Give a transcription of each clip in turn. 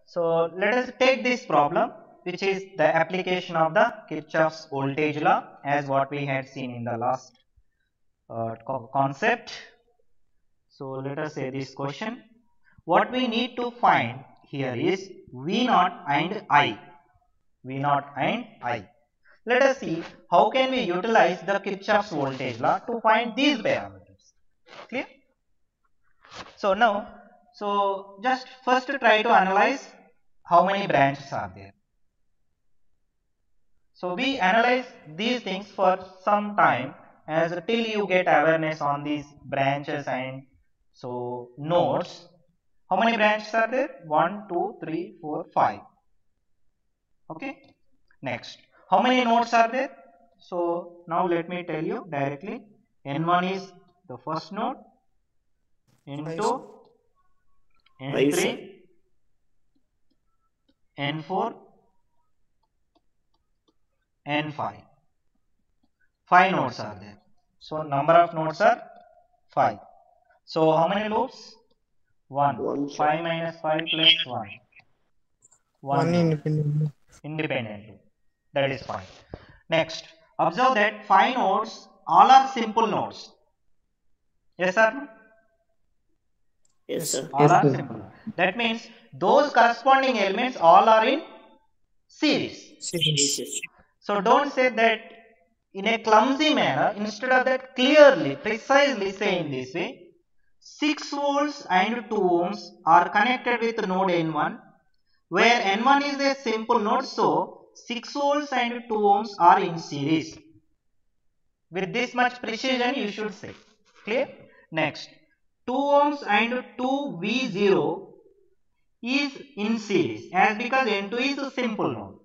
So let us take this problem, which is the application of the Kirchhoff's voltage law, as what we had seen in the last concept. So let us say this question. What we need to find here is V naught and I. V naught and I. Let us see how can we utilize the Kirchhoff's voltage law to find these parameters. Clear? So now, so just first try to analyze how many branches are there. So we analyze these things for some time as till you get awareness on these branches and so nodes. How many branches are there? 1, 2, 3, 4, 5. Okay. Next, how many nodes are there? So now let me tell you directly. N1 is the first node, N2, N3, N4, N5. 5 nodes are there. So number of nodes are 5. So how many loops? 1. 5 minus 5 plus 1. 1 independent. Independent loop. That is fine. Next, observe that 5 nodes all are simple nodes. Yes or no? Yes, sir. All are simple. That means those corresponding elements all are in series. Series. So don't say that in a clumsy manner. Instead of that, clearly, precisely say in this way. 6 volts and 2 ohms are connected with node N1, where N1 is a simple node, so 6 volts and 2 ohms are in series. With this much precision you should say. Clear? Next, 2 ohms and 2 V0 is in series as because N2 is a simple node.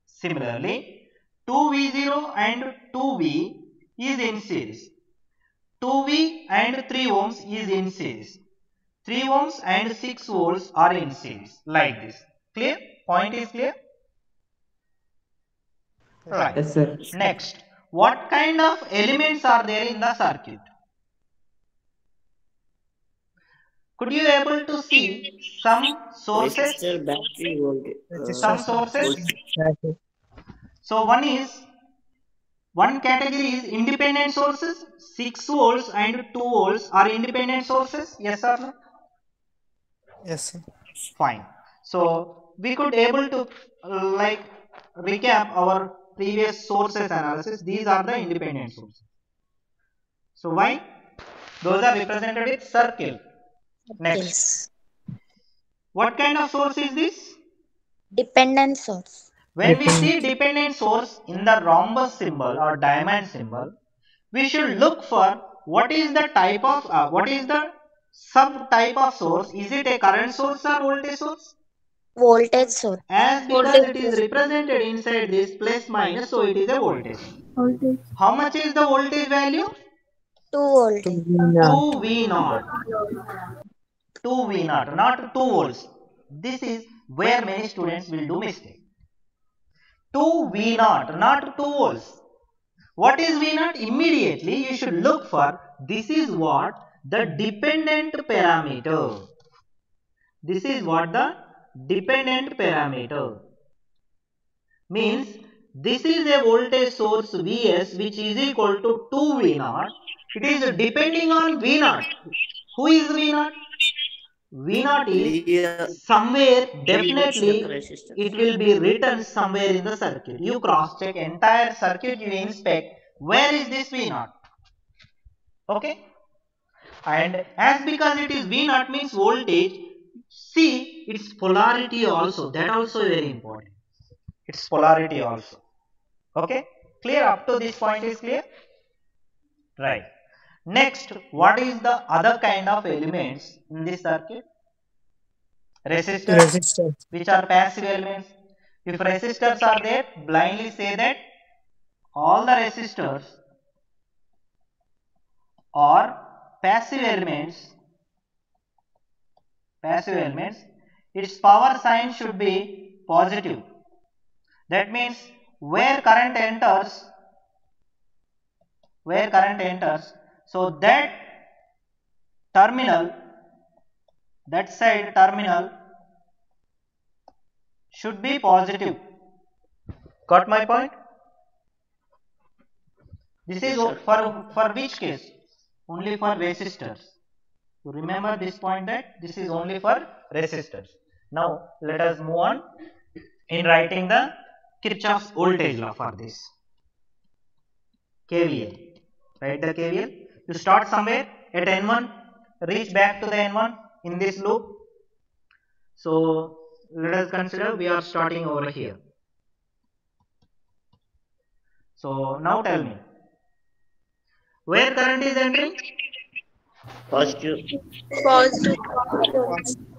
Similarly, 2V0 and 2V is in series. 2V and 3 ohms is in series. 3 ohms and 6 volts are in series like this. Clear? Point is clear? Right. Yes, sir. Next, what kind of elements are there in the circuit? Could you able to see some sources? Resistor, battery, voltage. Some sources. Battery. So one category is independent sources. 6 volts and 2 volts are independent sources. Yes or no? Yes, sir. Fine. So we could able to like recap our previous sources analysis. These are the independent sources. So why? Those are represented with circle. Next. Yes. What kind of source is this? Dependent source. When we see dependent source in the rhombus symbol or diamond symbol, we should look for what is the type of what is the subtype of source. Is it a current source or voltage source? Voltage source. As because it is represented inside this plus minus, so it is a voltage. How much is the voltage value? 2 voltage. 2 V naught. 2 V naught, not 2 volts. This is where many students will do mistake. 2 V naught, not 2 volts. What is V naught? Immediately you should look for, this is what the dependent parameter. This is what the dependent parameter. Means this is a voltage source Vs which is equal to 2 V naught. It is depending on V naught. Who is V naught? V naught is somewhere, definitely it will be written somewhere in the circuit. You cross check entire circuit, you inspect where is this V naught. Okay. And as because it is V naught means voltage, see its polarity also. That also very important. Its polarity also. Okay. Clear? Up to this point is clear? Right. Next, what is the other kind of elements in this circuit? Resistors, which are passive elements. If resistors are there, blindly say that all the resistors are passive elements. Passive elements, its power sign should be positive. That means where current enters, so that terminal, that side terminal should be positive. Got my point? This is for which case? Only for resistors. You remember this point that this is only for resistors. Now let us move on in writing the Kirchhoff's voltage law for this. KVL. Write the KVL. You start somewhere at N1, reach back to the N1 in this loop. So let us consider we are starting over here. So now tell me, where current is entering? Positive. Positive.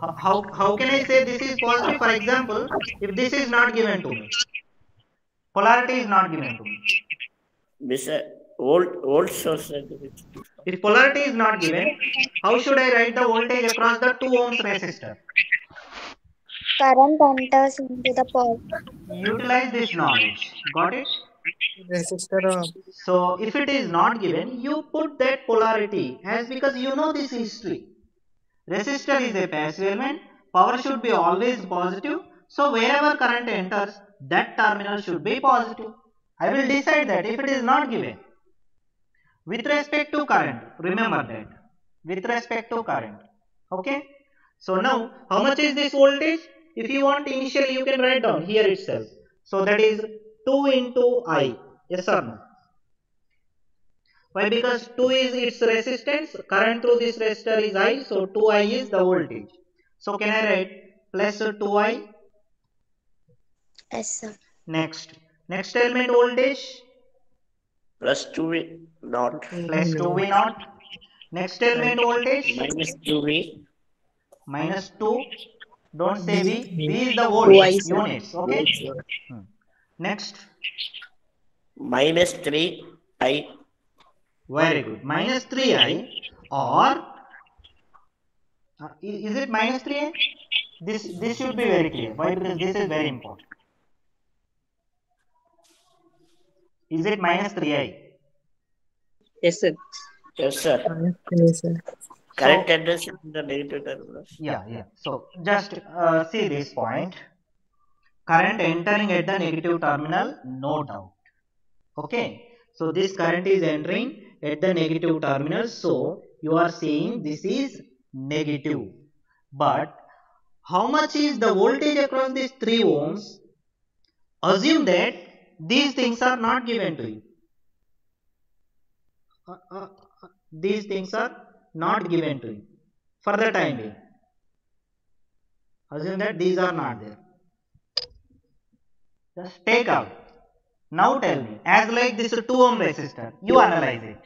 How can I say this is positive? For example, if this is not given to me, polarity is not given to me. This volt source. If polarity is not given, how should I write the voltage across the 2 ohms resistor? Current enters into the positive. Utilize this knowledge. Got it? Resistor. So if it is not given, you put that polarity as, because you know this history. Resistor is a passive element. Power should be always positive. So wherever current enters, that terminal should be positive. I will decide that if it is not given. With respect to current, remember that. With respect to current. Okay. So now, how much is this voltage? If you want initially, you can write down here itself. So that is 2 into I. Yes or no? Why? Because 2 is its resistance. Current through this resistor is I. So 2I is the voltage. So can I write plus 2I? Yes, sir. Next element voltage Plus 2V not. plus 2V naught. Next element voltage Minus 2V. minus 2. Don't say V. V is the Twice. volt units. Okay. Next. Minus 3I. Very good. Minus 3I, or is it minus 3I? This should be very clear. Why? Because this is very important. Is it minus 3I? Yes, sir. Yes, sir. Yes, sir. Current enters in the negative terminal. Yeah. So just see this point. Current entering at the negative terminal, no doubt. Okay. So this current is entering at the negative terminal. So you are saying this is negative. But how much is the voltage across these 3 ohms? Assume that these things are not given to you. These things are not given to you for the time being. Assume that these are not there. Just take out. Now tell me, as like this 2 ohm resistor, you analyze it.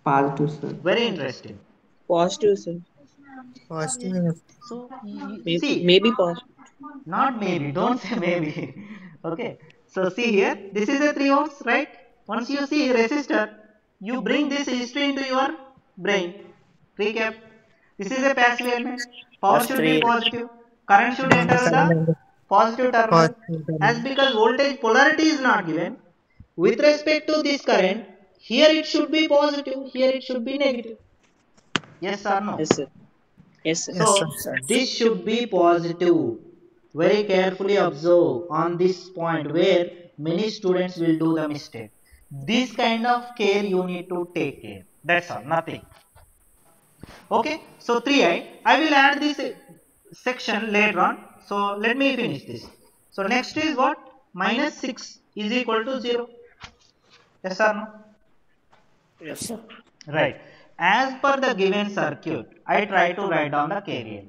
Positive, sir. Very interesting. Positive, sir. Positive. So Maybe, see, maybe positive. not maybe, don't say maybe. Okay. So see here, this is a 3 ohms, right? Once you see resistor, you bring this history into your brain. Recap. This is a passive element. Power Plus should be 3. positive. Current should enter the positive terminal. As because voltage polarity is not given, with respect to this current, here it should be positive, here it should be negative. Yes or no? Yes, sir. Yes, sir. So this should be positive. Very carefully observe on this point where many students will do the mistake. This kind of care you need to take care. That's all, nothing. Okay, so 3i. I will add this section later on. So let me finish this. So next is what? Minus 6 is equal to 0. Yes or no? Yes, sir. Right. As per the given circuit, I try to write down the KVL.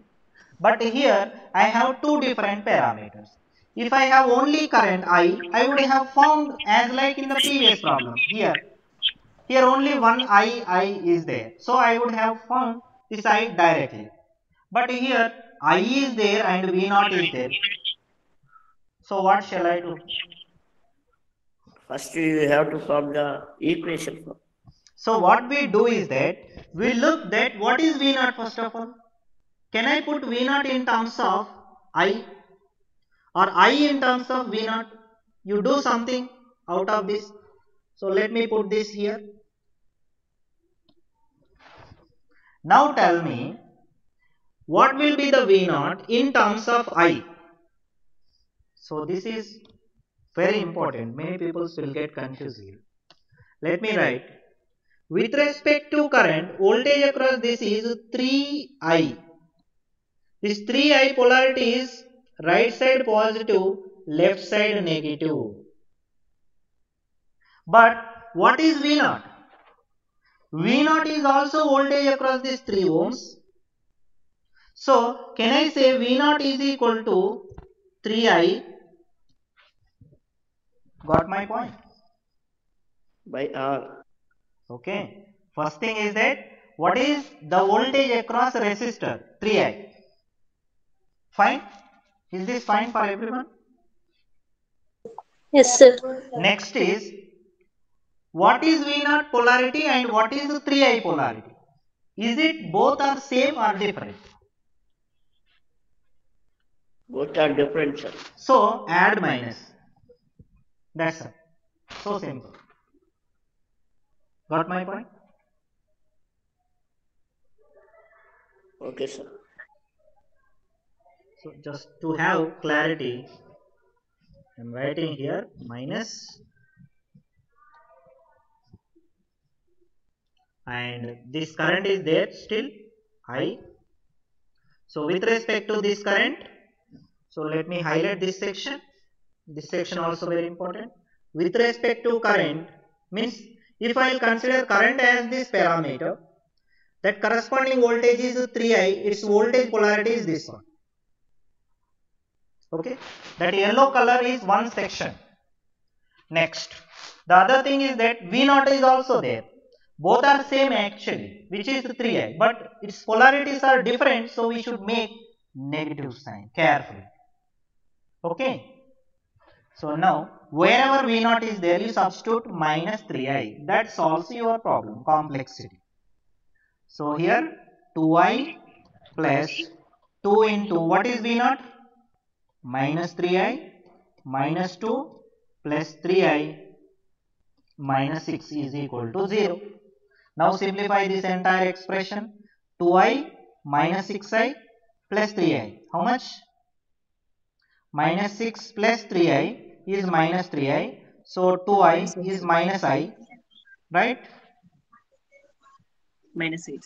But here I have two different parameters. If I have only current I would have found as like in the previous problem. Here only one I is there. So I would have found this I directly. But here I is there and V0 is there. So what shall I do? First, you have to form the equation. So what we do is that we look that what is V0 first of all. Can I put V0 in terms of I or I in terms of V0? You do something out of this. So let me put this here. Now tell me, what will be the V naught in terms of I? So this is very important. Many people will get confused here. Let me write. With respect to current, voltage across this is 3I. This 3I polarity is right side positive, left side negative. But what is V naught? V naught is also voltage across this 3 ohms. So, can I say V naught is equal to 3I? Got my point? By R. Okay. First thing is that what is the voltage across resistor? 3I. Fine? Is this fine for everyone? Yes, sir. Next is what is V naught polarity and what is 3I polarity? Is it both are same or different? Both are different, sir. So add minus. That's it. So simple. Got my point? Okay, sir. So just to have clarity, I am writing here minus, and this current is there still I. So with respect to this current, so let me highlight this section. This section also very important. With respect to current means if I will consider current as this parameter, that corresponding voltage is 3I, its voltage polarity is this one. Okay, that yellow color is one section. Next, the other thing is that V naught is also there. Both are same actually, which is 3I, but its polarities are different, so we should make negative sign carefully. Okay. So now, wherever V naught is there, you substitute minus 3I. That solves your problem, complexity. So here, 2I plus 2 into what is V naught? Minus 3I minus 2 plus 3I minus 6 is equal to 0. Now simplify this entire expression. 2I minus 6I plus 3I. How much? Minus 6 plus 3I is minus 3I. So 2I is minus I. Right? minus 8.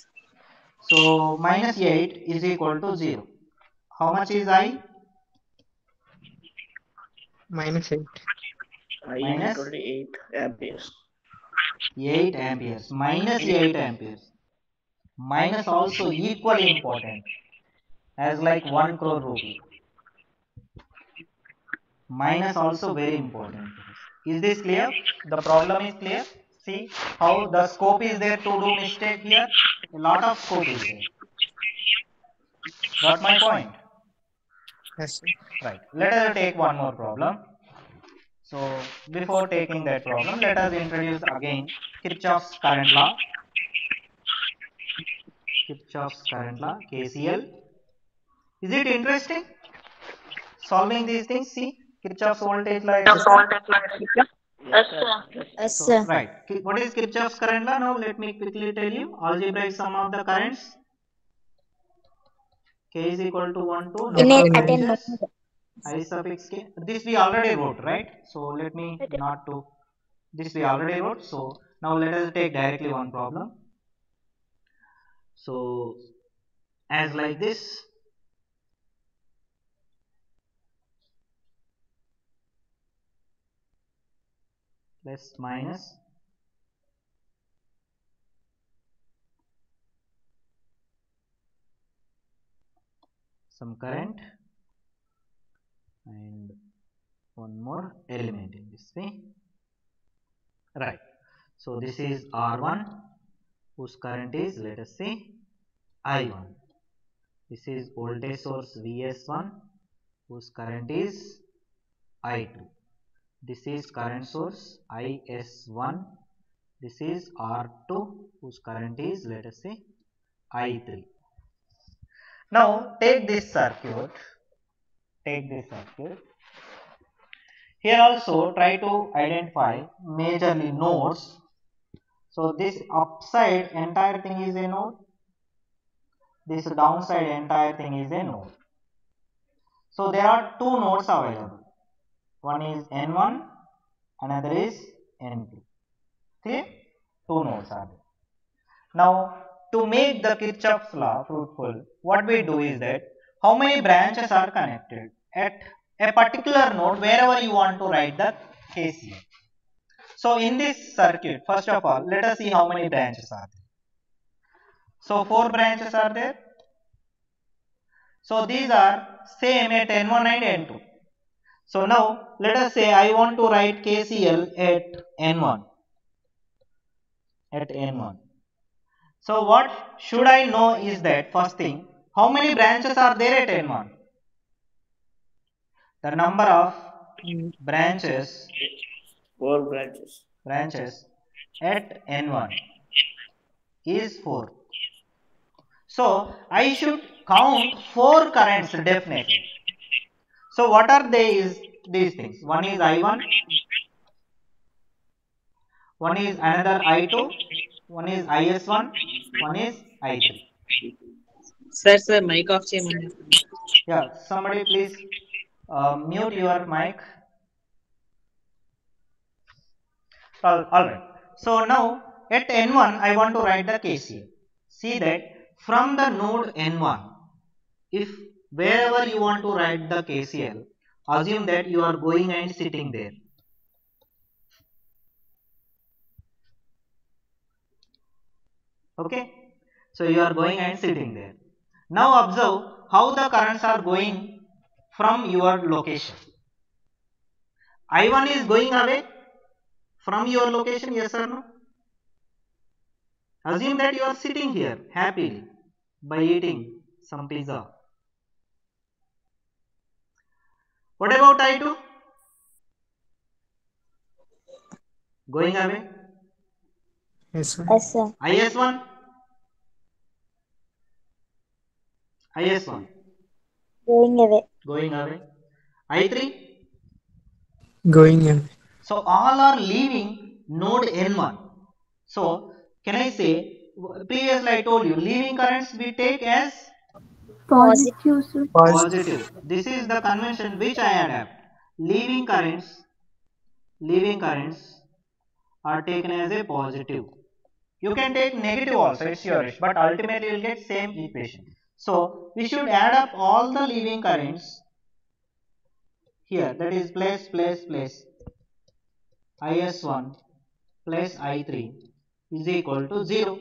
So minus 8 is equal to 0. How much is I? -8. I Minus? is equal to 8 amperes. 8 amperes. Minus 8 amperes. Minus also equally important as like 1 crore rupee. Minus also very important. Is this clear? The problem is clear? See how the scope is there to do mistake here? A lot of scope is there. Got my point? Yes, sir. Right. Let us take one more problem. So before taking that problem, let us introduce again Kirchhoff's current law. Kirchhoff's current law, KCL. Is it interesting? Solving these things, see Kirchhoff's voltage law. Yes, sir. Yes, So, sir. right. What is Kirchhoff's current law? Now let me quickly tell you. Algebraic sum of the currents. K is equal to 1 to In number a of attend branches. I suffix k. This we already wrote, right? So let me not to. This we already wrote. So now let us take directly one problem. So as like this. Plus minus some current and one more element in this way. Right. So this is R1 whose current is, let us say, I1. This is voltage source Vs1 whose current is I2. This is current source Is1. This is R2 whose current is, let us say, I3. Now take this circuit. Here also try to identify majorly nodes. So this upside entire thing is a node. this downside entire thing is a node. So there are two nodes available. One is N1, another is N2. Clear? Two nodes are there. Now, to make the Kirchhoff's law fruitful, what we do is that how many branches are connected at a particular node wherever you want to write the KCL. So in this circuit, first of all, let us see how many branches are there. So 4 branches are there. So these are same at N1 and N2. So now let us say I want to write KCL at N1. At N1. So what should I know is that first thing, how many branches are there at N1? The number of branches 4 branches. at N1 is 4. So I should count 4 currents definitely. So what are they is these things? One is I1, one is another I2, one is IS1, one is I3. Sir, mic off cheyamani. Yeah, somebody please mute your mic. Alright. So now at N1 I want to write the KCL. See that from the node N1, if wherever you want to write the KCL, assume that you are going and sitting there. Okay. So you are going and sitting there. Now observe how the currents are going from your location. I1 is going away from your location, yes or no? Assume that you are sitting here happily by eating some pizza. What about I2? Going away. Yes, sir. Yes, sir. IS1? IS1 Going away. going away. I3? Going away. So all are leaving node N1. So can I say, previously I told you, leaving currents we take as Positive, sir. positive. This is the convention which I adapt. Leaving currents are taken as a positive. You can take negative also, it's your wish, but ultimately you will get same equation. So we should add up all the leaving currents here, that is plus IS1 plus I3 is equal to 0.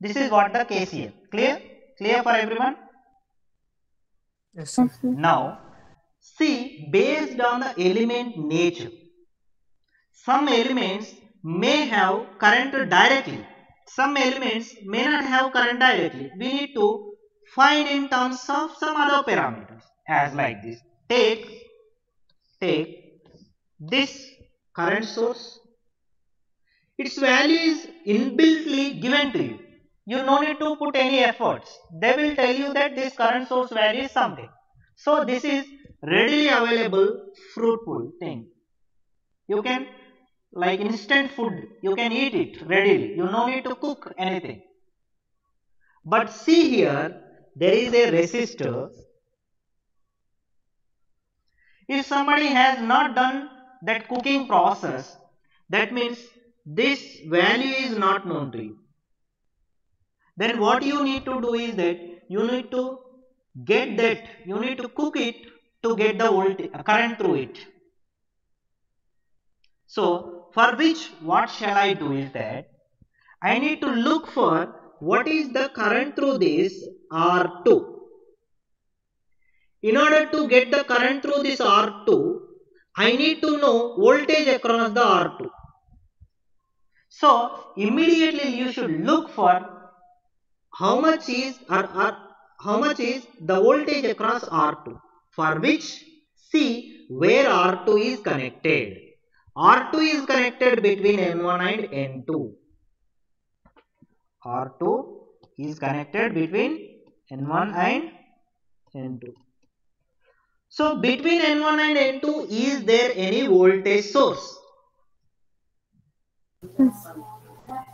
This is what the KCL. Clear? Clear for everyone? Yes, sir. Now, see, based on the element nature, some elements may have current directly. Some elements may not have current directly. We need to find in terms of some other parameters as like this. Take this current source. Its value is inbuiltly given to you. You no need to put any efforts. They will tell you that this current source value is something. So this is readily available fruitful thing. You can, like instant food, you can eat it readily. You no need to cook anything. But see here, there is a resistor. If somebody has not done that cooking process, that means this value is not known to you. Then what you need to do is that you need to get that, you need to cook it to get the voltage, current through it. So for which what shall I do is that I need to look for what is the current through this R2. In order to get the current through this R2, I need to know voltage across the R2. So immediately you should look for how much is the voltage across R2, for which see where R2 is connected. R2 is connected between N1 and N2. R2 is connected between N1 and N2. So between N1 and N2, is there any voltage source?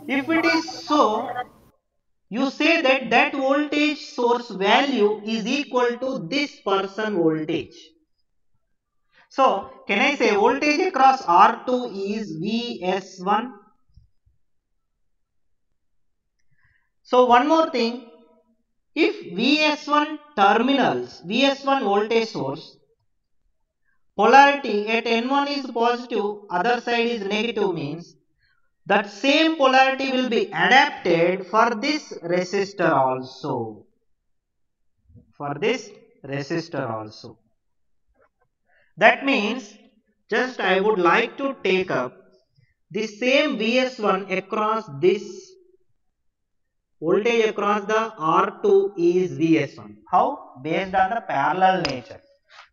If it is so, you say that that voltage source value is equal to this person voltage. So, can I say voltage across R2 is Vs1? So, one more thing, if Vs1 terminals, Vs1 voltage source, polarity at N1 is positive, other side is negative, means that same polarity will be adapted for this resistor also. For this resistor also. That means, just I would like to take up the same Vs1 across this voltage across the R2 is Vs1. How? Based on the parallel nature.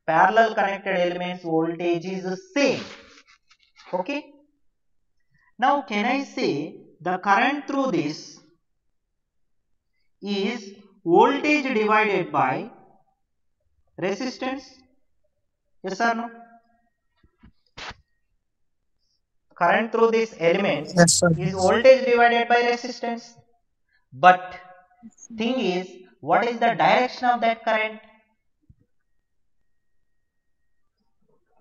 Parallel connected elements voltage is the same. Okay. Now can I say the current through this is voltage divided by resistance? Yes or no? Current through this element Yes, sir. is voltage divided by resistance. But thing is, what is the direction of that current?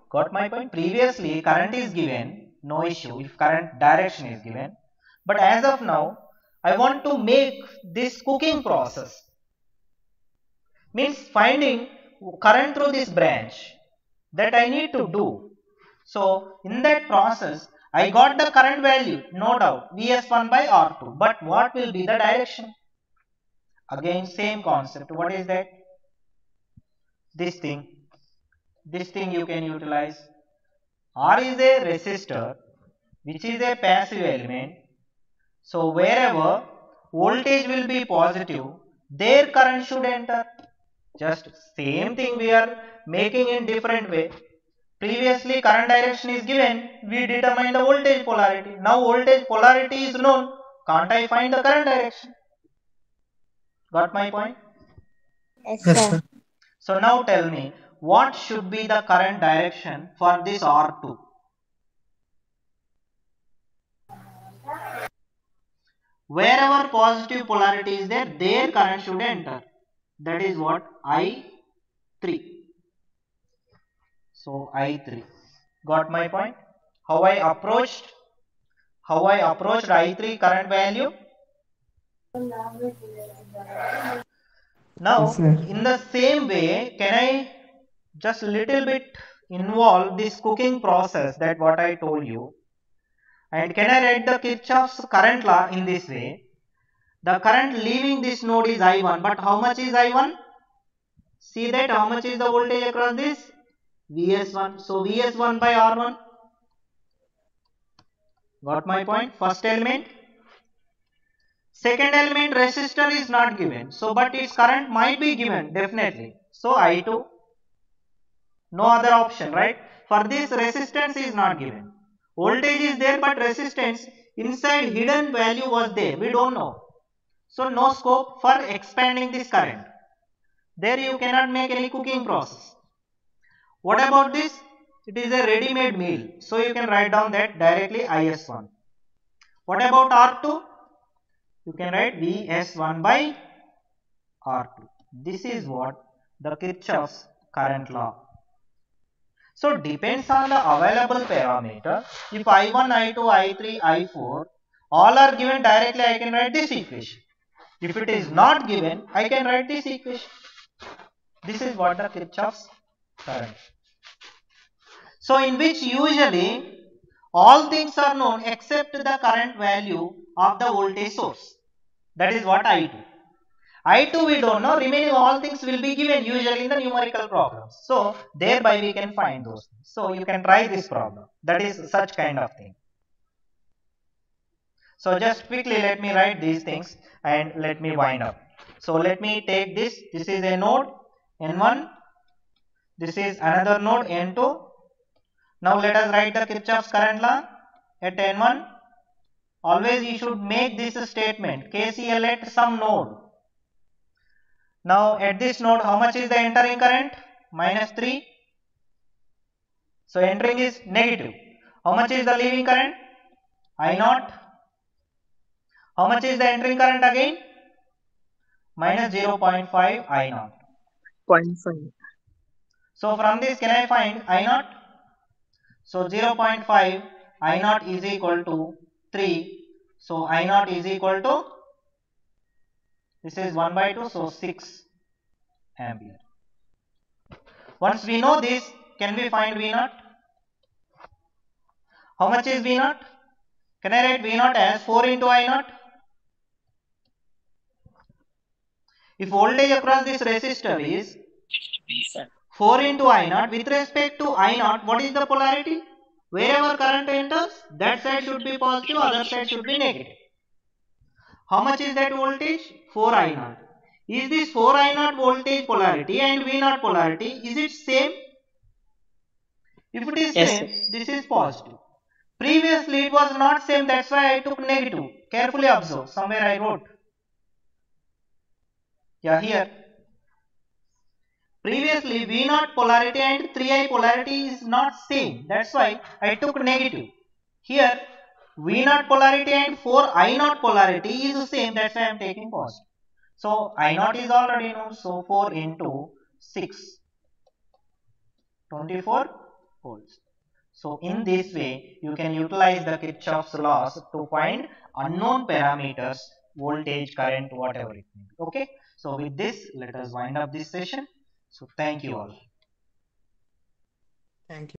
Got my point? Previously, current is given, no issue if current direction is given. But as of now, I want to make this cooking process. Means finding current through this branch that I need to do. So, in that process, I got the current value, no doubt, Vs1 by R2. But what will be the direction? Again, same concept. What is that? This thing. This thing you can utilize. R is a resistor, which is a passive element. So, wherever voltage will be positive, their current should enter. Just same thing we are making in different way. Previously, current direction is given, we determine the voltage polarity. Now, voltage polarity is known. Can't I find the current direction? Got my point? Yes, Yes, sir. sir. So now tell me, what should be the current direction for this R2? Wherever positive polarity is there, their current should enter. That is what? I3. So I3. Got my point? How I approached I3 current value? Now, Yes, sir. in the same way, can I just little bit involve this cooking process, that what I told you? And can I write the Kirchhoff's current law in this way? The current leaving this node is I1, but how much is I1? See that how much is the voltage across this? Vs1. So Vs1 by R1. Got my point? First element. Second element, resistor is not given. So, but its current might be given, definitely. So, I2. No other option, right? For this, resistance is not given. Voltage is there, but resistance inside hidden value was there. We don't know. So, no scope for expanding this current. There you cannot make any cooking process. What about this? It is a ready-made meal. So, you can write down that directly IS1. What about R2? You can write Vs1 by R2. This is what the Kirchhoff's current law. So depends on the available parameter. If I1, I2, I3, I4 all are given directly, I can write this equation. If it is not given, I can write this equation. This is what the Kirchhoff's current. So in which usually all things are known except the current value of the voltage source. That is what I2. I2 we don't know, remaining all things will be given usually in the numerical problems. So thereby we can find those things. So you can try this problem. That is such kind of thing. So just quickly let me write these things and let me wind up. So let me take this. This is a node N1. This is another node N2. Now let us write the Kirchhoff's current law at N1. Always you should make this statement, KCL at some node. Now at this node, how much is the entering current? -3. So entering is negative. How much is the leaving current? I0. How much is the entering current again? minus 0.5 I naught. 0.5. So from this, can I find I naught? So 0.5 I naught is equal to 3. So I naught is equal to, this is 1 by 2, so 6 ampere. Once we know this, can we find V naught? How much is V naught? Can I write V naught as 4 into I naught? If voltage across this resistor is 4 into I naught, with respect to I naught, what is the polarity? Wherever current enters, that side should be positive, other side should be negative. How much is that voltage? 4 I naught. Is this 4 I naught voltage polarity and V naught polarity, is it same? If it is Yes, same, this is positive. Previously it was not same, that's why I took negative. Carefully observe, somewhere I wrote. Yeah, here. Previously V naught polarity and 3I polarity is not same, that's why I took negative. Here V naught polarity and 4I naught polarity is the same, that's why I am taking positive. So I naught is already known, so 4 into 6, 24 volts. So in this way, you can utilize the Kirchhoff's laws to find unknown parameters, voltage, current, whatever it may be. Okay. So with this, let us wind up this session. So thank you all. Thank you.